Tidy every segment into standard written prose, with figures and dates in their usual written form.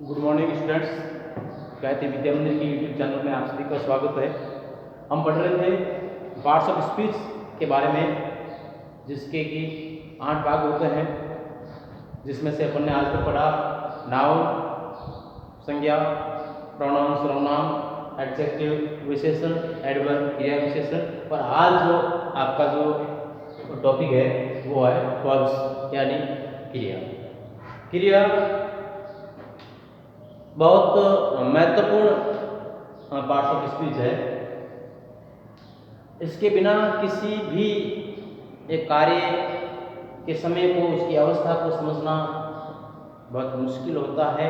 Good morning students. Gayatri Vidya Mandir के YouTube channel में आप सभी का स्वागत है। हम पढ़ रहे थे पार्ट्स ऑफ स्पीच के बारे में, जिसके कि 8 भाग होते हैं, जिसमें से अपन ने आज तक पढ़ा नाउन संज्ञा, प्रोनाउन सर्वनाम, एडजेक्टिव विशेषण, एडवर्ब क्रिया विशेषण। और आज जो आपका जो टॉपिक है वो है वर्ब्स यानी क्रिया। क्रिया बहुत महत्वपूर्ण पार्ट ऑफ स्पीच है। इसके बिना किसी भी एक कार्य के समय को, उसकी अवस्था को समझना बहुत मुश्किल होता है,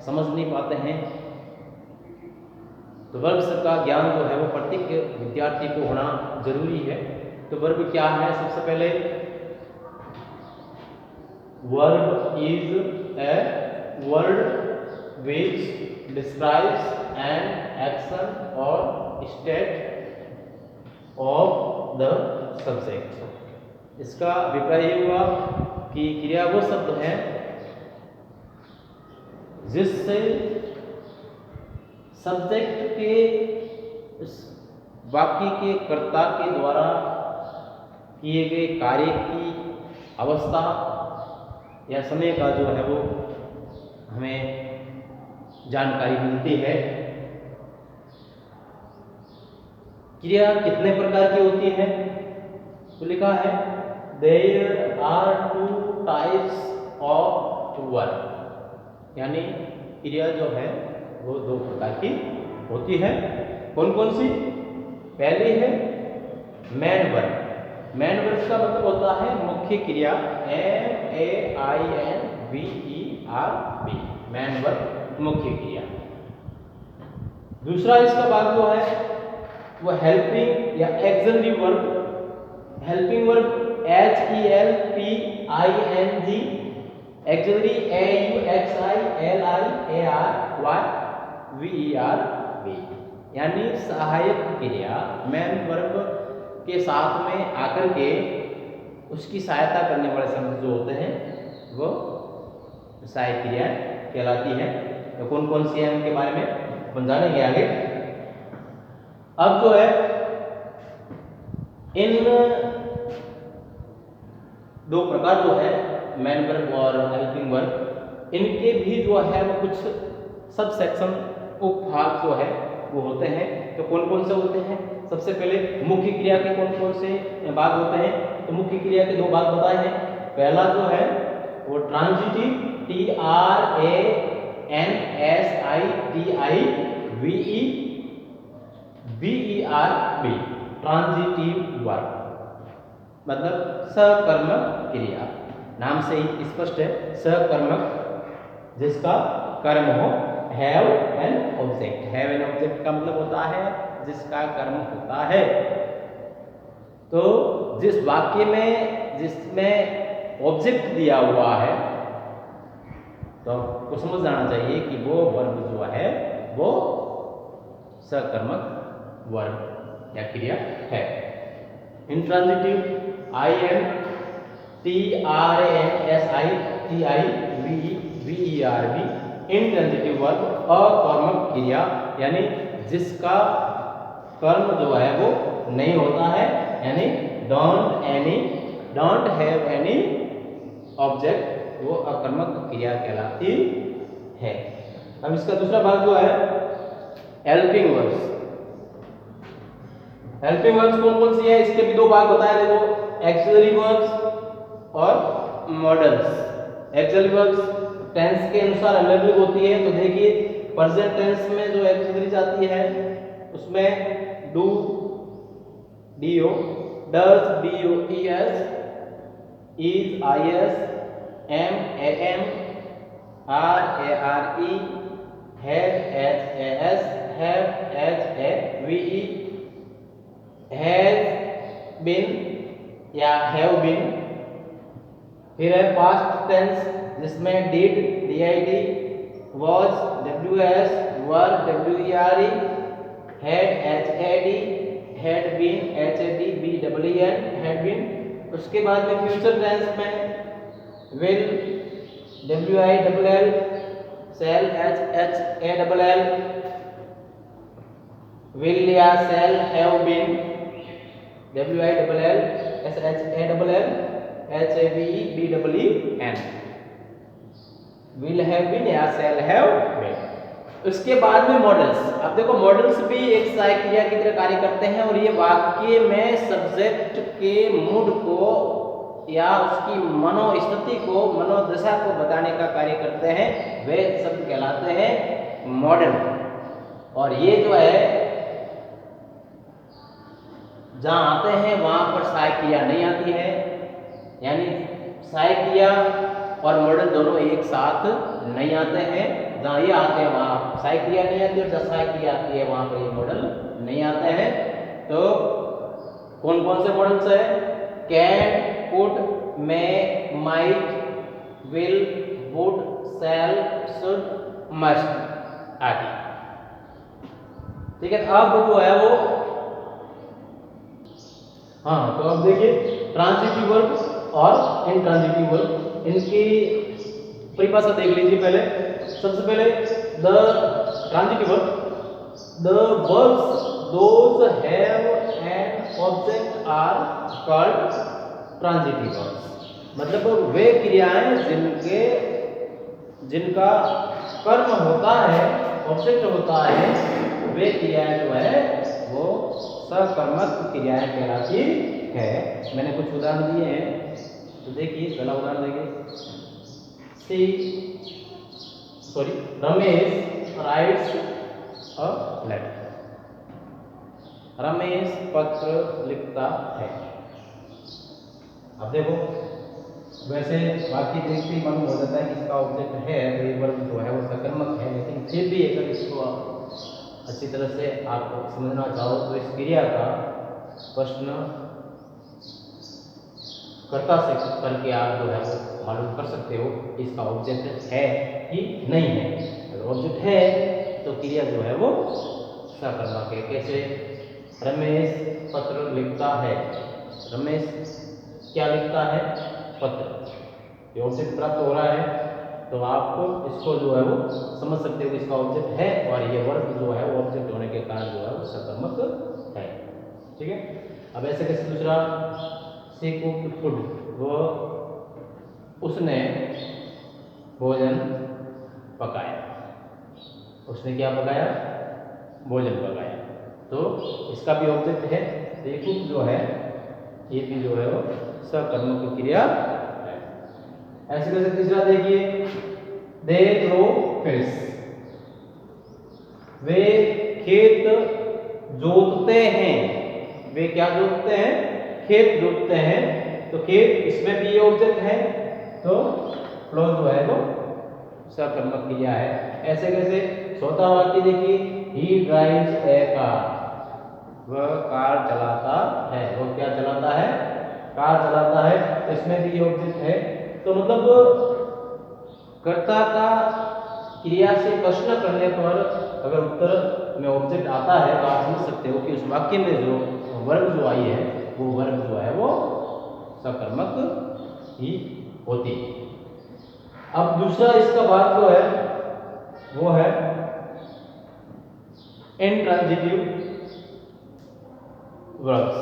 समझ नहीं पाते हैं। तो वर्ब्स का ज्ञान जो है वो प्रत्येक विद्यार्थी को होना जरूरी है। तो वर्ब क्या है? सबसे पहले verb is a word which describes an action or state of the subject। इसका अभिप्राय ये हुआ कि क्रिया वो शब्द है जिससे सब्जेक्ट के उस वाक्य के कर्ता के द्वारा किए गए कार्य की अवस्था या समय का जो है वो हमें जानकारी मिलती है। क्रिया कितने प्रकार की होती है? तो लिखा है there are 2 types of verb, यानी क्रिया जो है वो 2 प्रकार की होती है। कौन कौन सी? पहली है मेन वर्ब। मेन वर्ब का मतलब होता है मुख्य क्रिया, MAINVERB, मेन वर्ब मुख्य क्रिया। दूसरा इसका भाग जो है वो हेल्पिंग या axillary verb. Helping verb HELPING, axillary AUXILIARYVERB, यानी सहायक क्रिया। मेन वर्ब के साथ में आकर के उसकी सहायता करने वाले शब्द जो होते हैं वो सहायक क्रिया कहलाती है। तो कौन कौन सी है उनके बारे में अपन जानेंगे आगे। अब जो है इन 2 प्रकार जो है मेन वर्ब और हेल्पिंग वर्ब, इनके भी जो है वो कुछ सब सेक्शन उपभाग जो है वो होते हैं। तो कौन कौन से होते हैं? सबसे पहले मुख्य क्रिया के कौन कौन से भाग होते हैं? तो मुख्य क्रिया के 2 भाग बताए हैं। पहला जो है वो ट्रांजिटिव, TRANSITIVERB, ट्रांजिटिव वर्ब मतलब सकर्मक क्रिया। नाम से ही स्पष्ट है, सकर्मक जिसका कर्म हो। Have an object, have an object का मतलब होता है जिसका कर्म होता है। तो जिस वाक्य में जिसमें ऑब्जेक्ट दिया हुआ है तो आपको समझ जाना चाहिए कि वो वर्ब जो है वो सकर्मक वर्ब या क्रिया है। इंट्रांजिटिव INTRANSITIVERB, इंट्रांजिटिव वर्ब अकर्मक क्रिया, यानी जिसका कर्म जो है वो नहीं होता है, यानी डोंट हैव एनी ऑब्जेक्ट, वो अकर्मक क्रिया कहलाती है। अब इसका दूसरा भाग जो है हेल्पिंग वर्ब्स। हेल्पिंग वर्ब्स कौन कौन सी है? इसके भी 2 भाग बताए, देखो एक्सिलरी वर्ब्स और मॉडल्स। एक्सिलरी वर्ब्स टेंस के अनुसार अलग अलग होती है। तो देखिए प्रेजेंट टेंस में जो एक्सिलरी जाती है उसमें do, DO, does, DOES, is, IS, AM, RARE, has, HAS, have, HAVE, has been या have been। फिर है पास्ट टेंस जिसमें did, DID, was, WS, were, WERE, had, HAD, had been, HADBEEN, had been। उसके बाद में future tense में will, WILL, shall HHALL will या shall have been WILL SHALL HAVEBEEN will have been या shall have been। उसके बाद में models, अब देखो मॉडल्स भी एक सहायक क्रिया की तरह कार्य करते हैं और ये वाक्य में सब्जेक्ट के मूड को या उसकी मनोस्थिति को, मनोदशा को बताने का कार्य करते हैं, वे शब्द कहलाते हैं मॉडल। और ये जो है जहाँ आते हैं वहां पर सहायक क्रिया नहीं आती है, यानी सहायक क्रिया और मॉडल दोनों एक साथ नहीं आते हैं। जहाँ ये आते हैं वहाँ सहायक क्रिया नहीं आती और जहाँ सहायक क्रिया आती है वहाँ पर ये मॉडल नहीं आते हैं। तो कौन कौन से मॉडल्स है? Can, could, may, might, will, would, shall, should, must आदि। ठीक है, अब जो है वो तो अब देखिए ट्रांजिटिव वर्ब और इनट्रांजिटिव वर्ब, इनकी परिभाषा देख लीजिए। पहले सबसे पहले the transitive verb, the verbs those have an object are called transitive verbs. मतलब वे क्रियाएं जिनका कर्म होता है, ऑब्जेक्ट होता है, वे क्रियाएं जो है वो सकर्मक क्रियाएं कहलाती है। मैंने कुछ उदाहरण दिए हैं, तो देखिए पहला उदाहरण देखिए। Ramesh writes a letter. Ramesh पत्र लिखता है। अब देखो वैसे वाक्य देखते ही मालूम हो जाता है कि इसका ऑब्जेक्ट है, तो ये वर्ब जो है वो सकर्मक है, लेकिन फिर भी अगर इसको अच्छी तरह से आप समझना चाहो तो इस क्रिया का प्रश्न कर्ता से करके आप जो है वो मालूम कर सकते हो इसका ऑब्जेक्ट है कि नहीं है। अगर ऑब्जेक्ट है तो क्रिया जो है वो सकर्मक है। कैसे? रमेश पत्र लिखता है। रमेश क्या लिखता है? पत्र। ये ऑब्जेक्ट प्राप्त हो रहा है, तो आप इसको जो है वो समझ सकते हो कि इसका ऑब्जेक्ट है और ये वर्ब जो है वो ऑब्जेक्ट होने के कारण जो है वो सकर्मक है। ठीक है, अब ऐसे कैसे? दूसरा, शी कुक्ड फूड, वो उसने भोजन पकाया। उसने क्या पकाया? भोजन पकाया। तो इसका भी ऑब्जेक्ट है, तो ये कुक जो है ये भी जो है वो सकर्मक क्रिया है। ऐसे कैसे? तीसरा देखिए, दे ग्रो फील्ड्स, वे खेत जोतते हैं। वे क्या जोतते हैं? खेत जोतते हैं। तो खेत, इसमें भी ये ऑब्जेक्ट है, तो फ्लो जो है वो सकर्मक क्रिया है। ऐसे कैसे? चौथा वाक्य देखिए, ही ड्राइव्स ए कार, वह कार चलाता है। वो क्या चलाता है? कार चलाता है। तो इसमें भी ये ऑब्जेक्ट है। तो मतलब कर्ता का क्रिया से प्रश्न करने पर अगर उत्तर में ऑब्जेक्ट आता है तो आप समझ सकते हो कि उस वाक्य में जो वर्ब जो आई है वो वर्ब जो है वो सकर्मक ही होती है। अब दूसरा इसका बात जो है वो है इनट्रांजिटिव वर्ब्स,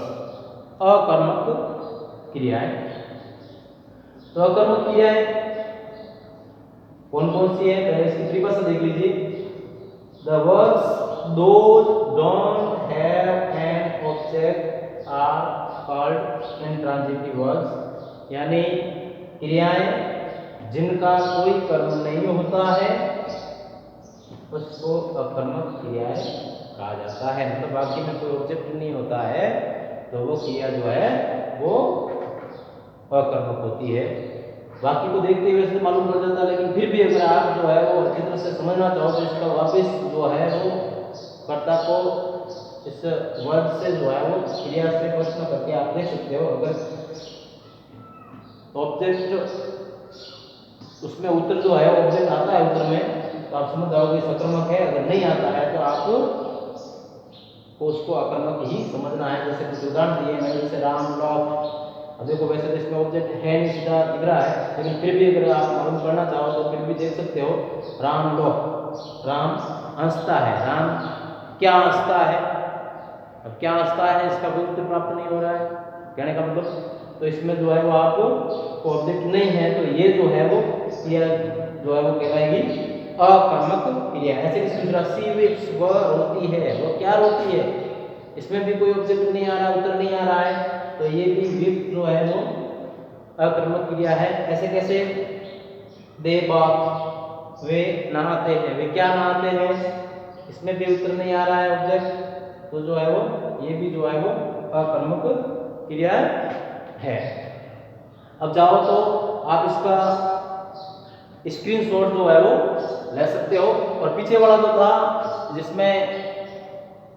अकर्मक क्रियाएं। तो अकर्मक क्रियाएं कौन कौन सी है? पहले इसकी परिभाषा देख लीजिए। The verbs those don't have an object are called intransitive verbs, यानी क्रियाएं जिनका कोई कर्म नहीं होता है उसको अकर्मक क्रियाएं कहा जाता है। मतलब वाक्य में कोई ऑब्जेक्ट नहीं होता है तो वो क्रिया जो है वो अकर्मक होती है। वाक्य को देखते हुए से मालूम पड़ जाता है, लेकिन फिर भी अगर आप जो है वो अच्छी तरह से समझना चाहो तो इसका वापस जो है वो कर्ता को इस वर्ड से जो है वो क्रिया से प्रश्न करके आप देख सकते हो। अगर ऑब्जेक्ट उसमें उत्तर जो है ऑब्जेक्ट आता है उत्तर में तो आप समझ जाओगे सकर्मक है। अगर नहीं आता है तो आप को उसको अकर्मक ही समझना है। जैसे कुछ उदाहरण दिए मैंने, जैसे राम लॉफ अब देखो वैसे तो इसमें ऑब्जेक्ट है नहीं, सीधा दिख रहा है, लेकिन फिर भी अगर आप मालूम करना चाहो तो फिर भी देख सकते हो। राम लो, राम हंसता है, राम क्या हंसता है। अब क्या हंसता है इसका कोई उत्तर प्राप्त नहीं हो रहा है, कहने का मतलब तो इसमें जो है वो आपको ऑब्जेक्ट नहीं है, तो ये जो है वो क्रिया जो है वो कहलाएगी अकर्मक क्रिया। ऐसे किसी दूसरा सी विच वह रोती है, वो क्या रोती है, इसमें भी कोई ऑब्जेक्ट नहीं आ रहा, उत्तर नहीं आ रहा है, तो ये भी विप जो है वो अकर्मक क्रिया है। ऐसे कैसे, दे बाथ, वे नहाते हैं, वे क्या नहाते हैं, इसमें भी उत्तर नहीं आ रहा है ऑब्जेक्ट, तो जो है वो ये भी जो है वो अकर्मक क्रिया है। अब चाहो तो आप इसका स्क्रीनशॉट जो है वो ले सकते हो, और पीछे वाला जो था जिसमें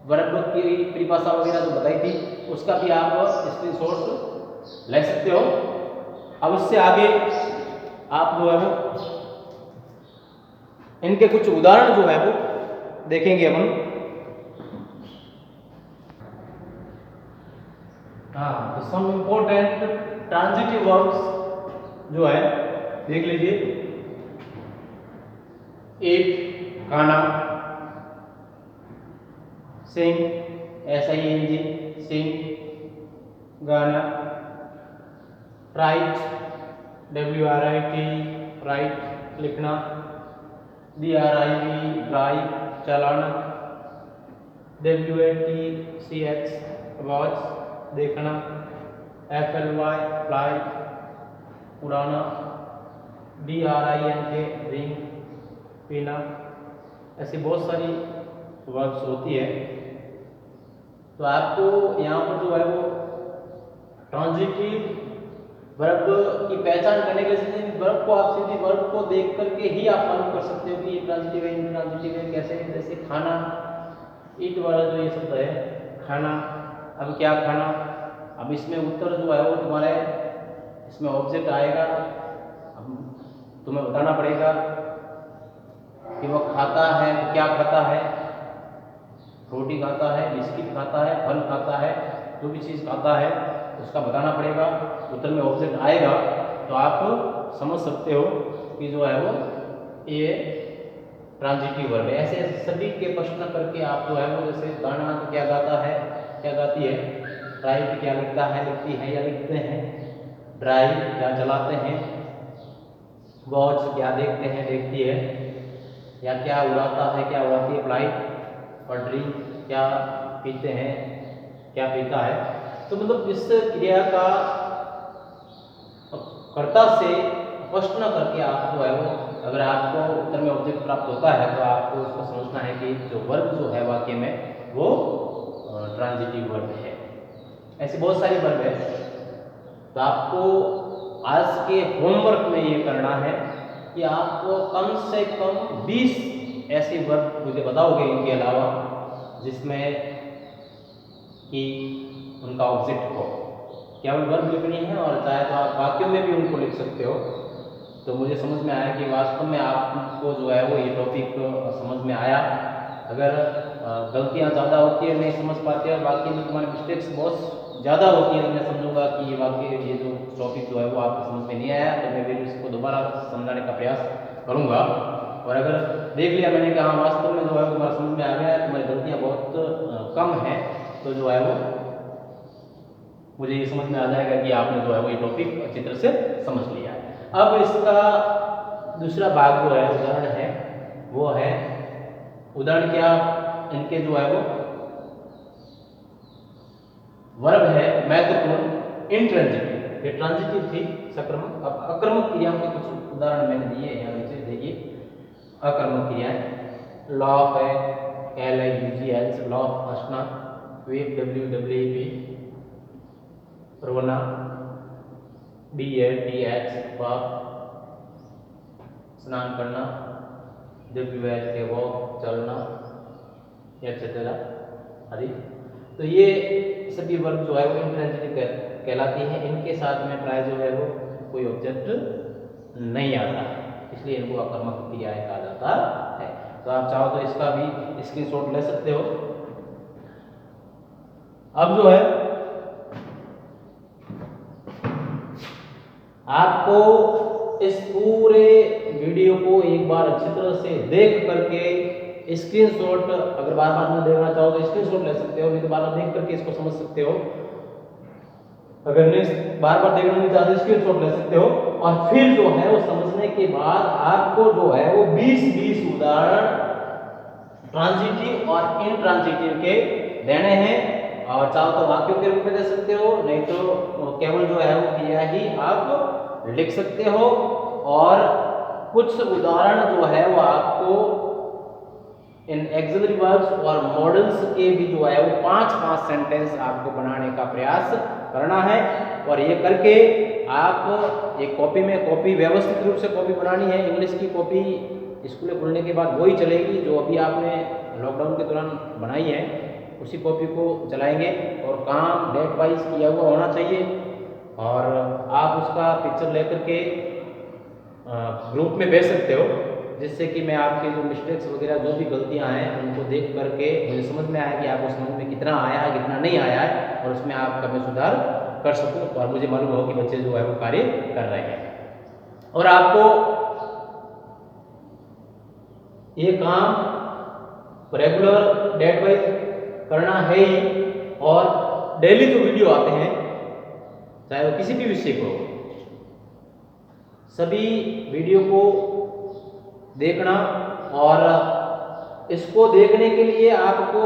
वर्ब की परिभाषा वगैरह जो बताई थी उसका भी आप स्क्रीनशॉट ले सकते हो। अब उससे आगे आप जो है वो इनके कुछ उदाहरण जो है वो देखेंगे अपन। हाँ, तो सम इम्पोर्टेंट ट्रांजिटिव वर्ब्स जो है देख लीजिए। ईट खाना, सिंग SING सिंग गाना, राइट WRIT राइट लिखना, DRIV ड्राइव चलाना, WATCH वॉच देखना, FLY फ्लाई उड़ाना, DRINK ड्रिंक पीना। ऐसी बहुत सारी वर्ब्स होती है। तो आपको यहाँ पर जो है वो ट्रांजिटिव वर्ब की पहचान करने के लिए वर्ब को आप सीधी वर्ब को देख करके ही आप मालूम कर सकते हो कि ये ट्रांजिटिव है, इनट्रांजिटिव है। कैसे, जैसे खाना, ईट वाला जो ये शब्द है खाना, अब क्या खाना, अब इसमें उत्तर जो है वो तुम्हारे इसमें ऑब्जेक्ट आएगा, अब तुम्हें बताना पड़ेगा कि वो खाता है, क्या खाता है, रोटी खाता है, बिस्किट खाता है, फल खाता है, जो भी चीज़ खाता है उसका बताना पड़ेगा, उत्तर में ऑब्जेक्ट आएगा, तो आप समझ सकते हो कि जो है वो ये ट्रांजिटिव वर्ब है। ऐसे ऐसे सभी के प्रश्न करके आप जो है वो, जैसे गाना तो क्या गाता है, क्या गाती है, ड्राइव क्या लिखता है, लिखती है या लिखते हैं, ड्राइव क्या चलाते हैं, वॉच क्या देखते हैं, देखती है, या क्या उड़ाता है, क्या उड़ाती है फ्लाइट, और ड्रिंक क्या पीते हैं, क्या पीता है। तो मतलब इस क्रिया का कर्ता से प्रश्न करके आप जो है वो, अगर आपको उत्तर में ऑब्जेक्ट प्राप्त होता है तो आपको उसको समझना है कि जो वर्ब जो है वाक्य में वो ट्रांजिटिव वर्ब है। ऐसी बहुत सारी वर्ब है। तो आपको आज के होमवर्क में ये करना है कि आपको कम से कम 20 ऐसी वर्ब मुझे बताओगे इनके अलावा जिसमें कि उनका ऑब्जेक्ट हो, क्या वो वर्ब लिखनी है, और चाहे तो आप वाक्यों में भी उनको लिख सकते हो। तो मुझे समझ में आया कि वास्तव में आपको जो है वो ये टॉपिक समझ में आया। अगर गलतियाँ ज़्यादा होती है, नहीं समझ पाते और वाक्य में तुम्हारे मिस्टेक्स बहुत ज़्यादा होती है, तो मैं समझूंगा कि ये वाक्य, ये जो टॉपिक जो है वो आपको समझ में नहीं आया, तो मैं फिर इसको दोबारा समझाने का प्रयास करूँगा। और अगर देख लिया मैंने कि हाँ वास्तव में जो है वो तुम्हारा समझ में आ गया है, तुम्हारी गलतियाँ बहुत कम हैं, तो जो है वो मुझे ये समझ में आ जाएगा कि आपने जो है वो ये टॉपिक अच्छी तरह से समझ लिया है। अब इसका दूसरा भाग जो है उदाहरण है, वो है उदाहरण क्या, इनके जो है वो वर्ब है महत्वपूर्ण इंट्रांजिटिव, ये ट्रांजिटिव थी सकर्मक। अब अकर्मक क्रियाओं के कुछ उदाहरण मैंने दिए हैं यहाँ नीचे देखिए। अकर्मक क्रियाएं, लॉफ है LIUGH लॉफ हंसना, वेप WWEP रोना, BATH वाक स्नान करना, WH वॉक चलना, एक्सेट्रा आदि। तो ये सभी वर्ब जो है वो इंट्रांजिटिव कहलाती हैं। इनके साथ में प्राय जो है वो कोई ऑब्जेक्ट नहीं आता, इसलिए इनको अकर्मक क्रियाएं कहा जाता है। तो आप चाहो तो इसका भी स्क्रीनशॉट ले सकते हो। अब जो है आपको इस पूरे वीडियो को एक बार अच्छी तरह से देख करके स्क्रीनशॉट, अगर बार बार न देखना चाहो तो स्क्रीनशॉट ले सकते हो, नहीं तो बार बार देख करके इसको समझ सकते हो। अगर नहीं बार बार देखना नहीं चाहते स्क्रीनशॉट ले सकते हो, और फिर जो है वो समझने के बाद आपको जो है वो 20 उदाहरण ट्रांजिटिव और इनट्रांजिटिव के देने हैं, और चाहो तो वाक्यों के रूप में दे सकते हो, नहीं तो केवल जो है वो क्रिया ही आप लिख सकते हो। और कुछ उदाहरण जो है वो आपको इन एक्सिलरी वर्ब्स और मॉडल्स के भी जो है वो 5-5 सेंटेंस आपको बनाने का प्रयास करना है। और ये करके आप एक कॉपी व्यवस्थित रूप से कॉपी बनानी है। इंग्लिश की कॉपी स्कूल खुलने के बाद वही चलेगी जो अभी आपने लॉकडाउन के दौरान बनाई है, उसी कॉपी को चलाएंगे, और काम डेट वाइज किया हुआ होना चाहिए। और आप उसका पिक्चर लेकर के ग्रुप में भेज सकते हो, जिससे कि मैं आपके जो मिस्टेक्स वगैरह जो भी गलतियां हैं उनको देख करके मुझे समझ में आया कि आपको समझ में कितना आया है कितना नहीं आया है, और उसमें आपका मैं सुधार कर सकूं, और मुझे मालूम हो कि बच्चे जो है वो कार्य कर रहे हैं। और आपको ये काम रेगुलर डेट वाइज करना है ही, और डेली जो वीडियो आते हैं चाहे वो किसी भी विषय को, सभी वीडियो को देखना। और इसको देखने के लिए आपको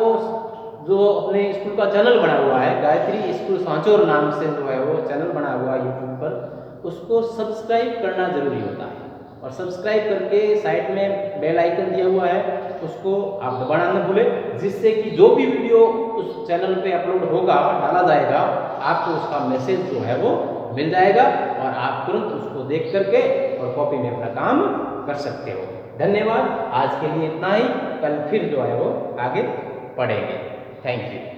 जो अपने स्कूल का चैनल बना हुआ है, गायत्री स्कूल सांचौर नाम से जो है वो चैनल बना हुआ है यूट्यूब पर, उसको सब्सक्राइब करना जरूरी होता है। और सब्सक्राइब करके साइड में बेल आइकन दिया हुआ है, उसको आप दबाना न भूलें, जिससे कि जो भी वीडियो उस चैनल पे अपलोड होगा, डाला जाएगा, आपको उसका मैसेज जो है वो मिल जाएगा, और आप तुरंत उसको देख करके और कॉपी में अपना काम कर सकते हो। धन्यवाद। आज के लिए इतना ही, कल फिर जो है वो आगे पढ़ेंगे। Thank you.